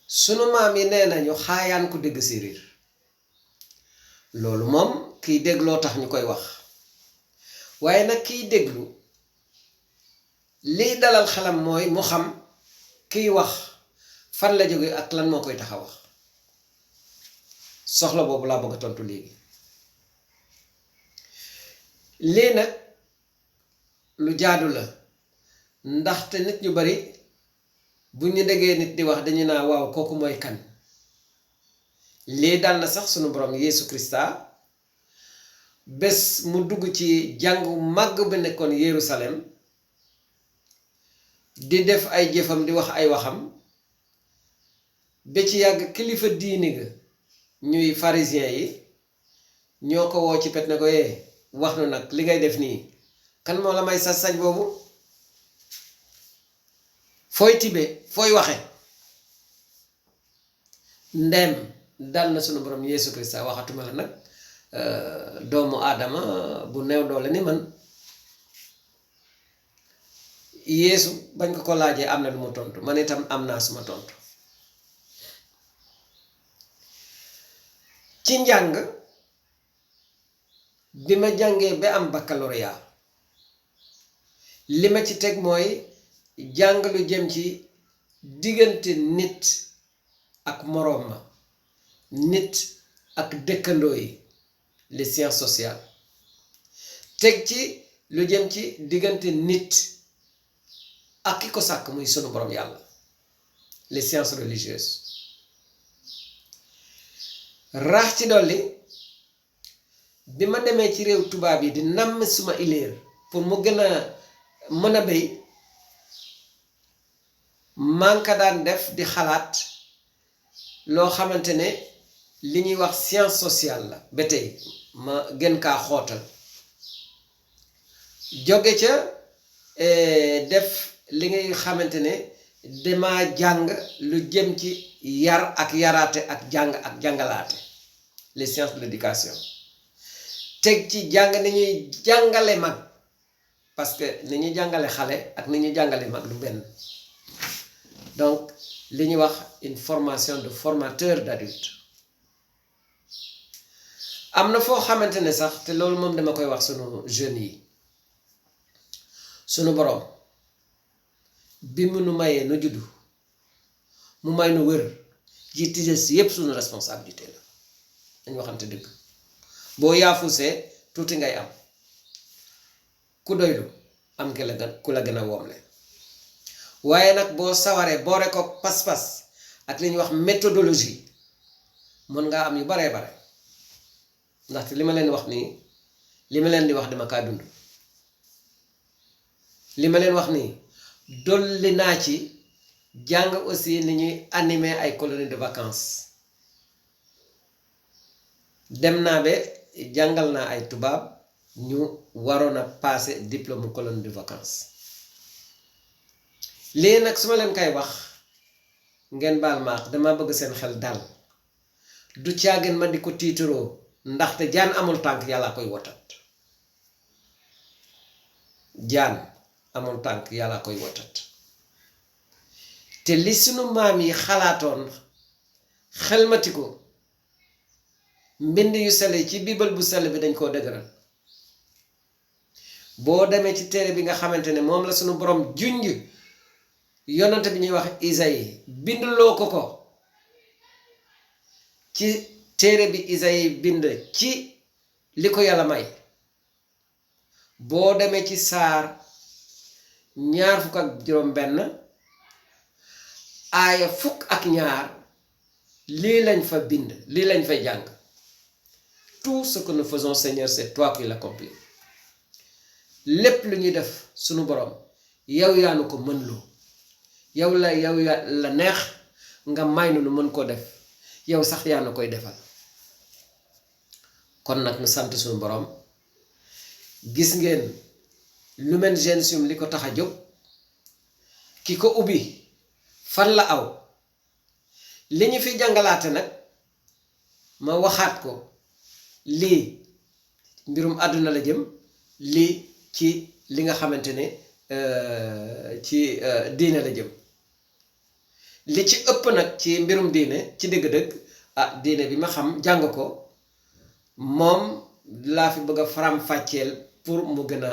sunu maam yi nee nañu xaayaan ku dégg séeréer loolu moom kiy dégloo tax ñu koy wax waaye nag kiy déglu liy dalal xelam mooy mu xam kiy wax fan la jóge ak lan moo koy tax a wax soxla boobu laa bëgg a tontu léegi lii nag lu jaadu la ndaxte nit ñu bari bu ñu déggee nit di wax dañu naa waaw kooku mooy kan lii dal na sax sunu borom Yeesu Krista bés mu dugg ci jàngu màgg bi nekkoon Yerusalem di def ay jëfam di wax ay waxam ba ci yàgg kilifa diini ga ñuy pharisien yi ñoo ko woo ci pet ne ko wax nu nag li ngay def nii kan moo la may sa sañ boobu fooy tibe fooy waxe ndem dal na sunu borom Yeesu Krista waxatuma la nag doomu aadama bu néew doole ni man Yeesu bañ ko laajee am na lu mu tontu man itam am naa suma tontu ci njàng bi ma jàngee ba am baccalauréat li ma ci teg mooy jàng lu jëm ci diggante nit ak moroom ma nit ak dëkkandoo yi les sciences sociales teg ci lu jëm ci diggante nit ak ki ko sàkk muy sunu borom yàlla les sciences religieuses raax ci dolli bi ma demee ci réew tubaab yi di namm suma ileer pour mu gën a mën a béy man ka daan def di xalaat loo xamante ne li ñuy wax science sociale la ba tey ma gën kaa xootal jóge ca def li ngay xamante ne dama jàng lu jëm ci yar ak yaraate ak jàng ak jàngalaate les sciences de l'éducation teg ci jàng ni ñuy jàngale mag parce que ni ñuy jàngale xale ak ni ñuy jàngale mag du benn donc li ñuy wax une formation de formateur d'adulte am na foo xamante ne sax te loolu moom dama koy wax sunu jeunes yi sunu boroom bi mu nu mayee nu juddu mu may nu wër ji tiges yépp sunu responsabilité la dañu waxante dëgg boo yaafusee tuuti ngay am ku doylu am ku la gën a woomle waaye nag boo sawaree boore ko pas-pas ak li ñuy wax méthodologie mën ngaa am yu baree bare ndaxte li ma leen wax nii li ma leen di wax dama kaa dund li ma leen wax nii dolli naa ci jàng aussi ni ñuy animer ay colonies de vacances dem naa ba jàngal naa ay tubaab ñu waroon a passer diplôme colonie de vacances lii nag su ma leen koy wax ngeen baal maax dama bëgg seen xel dal du caagin ma di ko tiitaroo ndaxte jaan amul tànk yàlla koy wotat jaan amul tànk yàlla koy wotat te li sunu maam yi xalaatoon xelmati ko mbind yu sell ci biibal bu sell bi dañ koo dëgëral boo demee ci téere bi nga xamante ne moom la sunu borom junj yonante bi ñuy wax Isaïe bindloo ko ci téere bi Isaïe bind ci li ko yàlla may boo demee ci saar 25 aaya 12 lii lañ fa bind lii lañ fay jàng tout ce que nous faisons Seigneur c'est toi qui l'accomplis lépp lu ñuy def sunu borom yow yaa nu ko mën loo yow la neex nga may nu mën koo def yow sax yaa na koy defal kon nag nu sant sunu borom gis ngeen Lumen Gentium li ko tax a jóg ki ko ubbi fan la aw li ñu fi jàngalaate nag ma waxaat ko lii mbirum àdduna la jëm lii ci li nga xamante ne ci diine la jëm li ci ëpp nag ci mbirum diine ci dëgg-dëgg diine bi ma xam jàng ko moom laa fi bëgg a faram-fàcceel pour mu gën a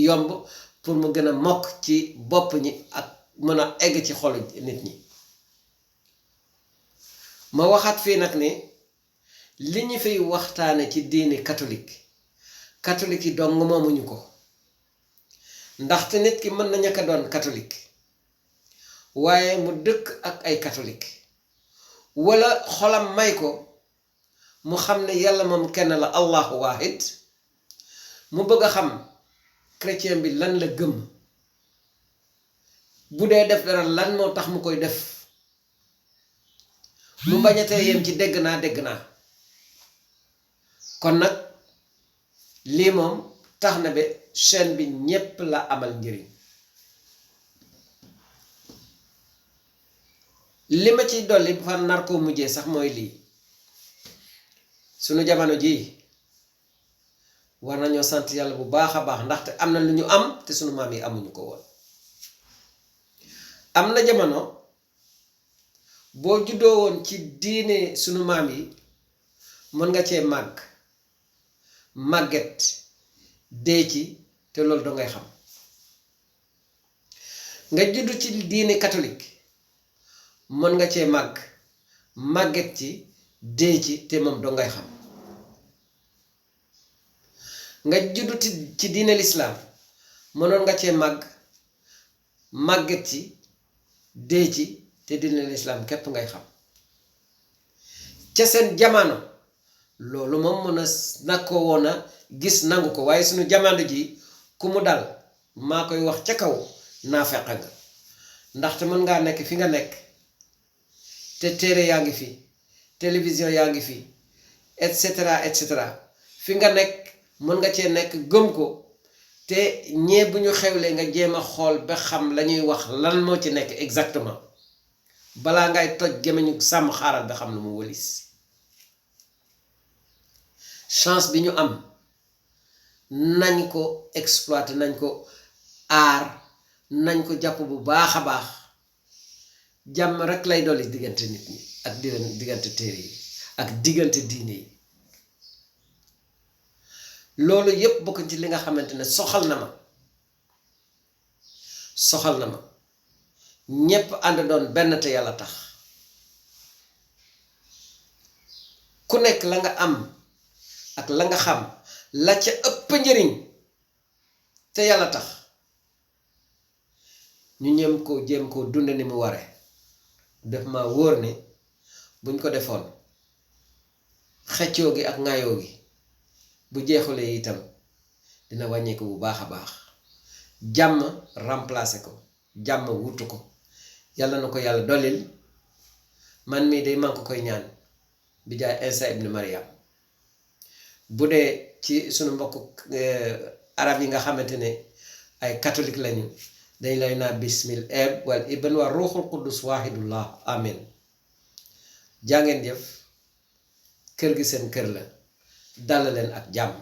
yomb pour mu gën a mokk ci bopp ñi ak mën a egg ci xolu nit ñi ma waxaat fii nag ne li ñu fiy waxtaane ci diine catholique yi dong moomuñu ko ndaxte nit ki mën na ñàkk a doon catholique waaye mu dëkk ak ay catholique wala xolam may ko mu xam ne yàlla moom kenn la allahu waahid mu bëgg a xam chrétien bi lan la gëm bu dee def dara lan moo tax mu koy def mu bañatee yem ci dégg naa kon nag lii moom tax na ba chaîne bi ñépp la amal njëriñ li ma ciy dolli fa nar koo mujjee sax mooy lii sunu jamono jii war nañoo sant yàlla bu baax a baax ndaxte am na lu ñu am te sunu maam yi amuñu ko woon am na jamono boo juddoo woon ci diine sunu maam yi mën nga cee màgget dee ci te loolu doo ngay xam nga juddu ci diine catholique mën nga cee màgget ci dee ci te moom doo ngay xam nga juddu ci diine lislaam mënoon nga cee màgget ci dee ci te diine lislaam képp ngay xam ca seen jamono loolu moom mën na ko woon a gis nangu ko waaye suñu jamono ji ku mu dal maa koy wax ca kaw naa feq nga ndaxte mën ngaa nekk fi nga nekk te téere yaa ngi fi télévision yaa ngi fi et cetera fi nga nekk mën nga cee nekk gëm ko te ñee bu ñu xewlee nga jéem a xool ba xam lañuy wax lan moo ci nekk exactement balaa ngay toj gémmiñu sàmm xaaral ba xam lu mu wëlis chance bi ñu am nañ ko exploiter nañ ko aar nañ ko jàpp bu baax a baax jàmm rek lay dolli diggante nit ñi ak diggante téere yi ak diggante diine yi loolu yépp bokk ci li nga xamante ne soxal na ma ñépp ànd doon benn te yàlla tax ku nekk la nga am ak la nga xam la ca ëpp njëriñ te yàlla tax ñu jéem koo dund ni mu ware def ma wóor ne buñ ko defoon xeccoo gi ak ŋaayoo gi bu jeexulee itam dina wàññeeku bu baax a baax jàmm remplacer ko jàmm wutu ko yàlla na ko yàlla dollil man mii day man ko koy ñaan bi jaay Isa ibn Maryam bu dee ci sunu mbokk arab yi nga xamante ne ay catholique lañu dañ lay naa bismil eb wal ibn wa ruuxul quddus waahidullah amen jàngeen jëf kër gi seen kër la dal leen ak jàmm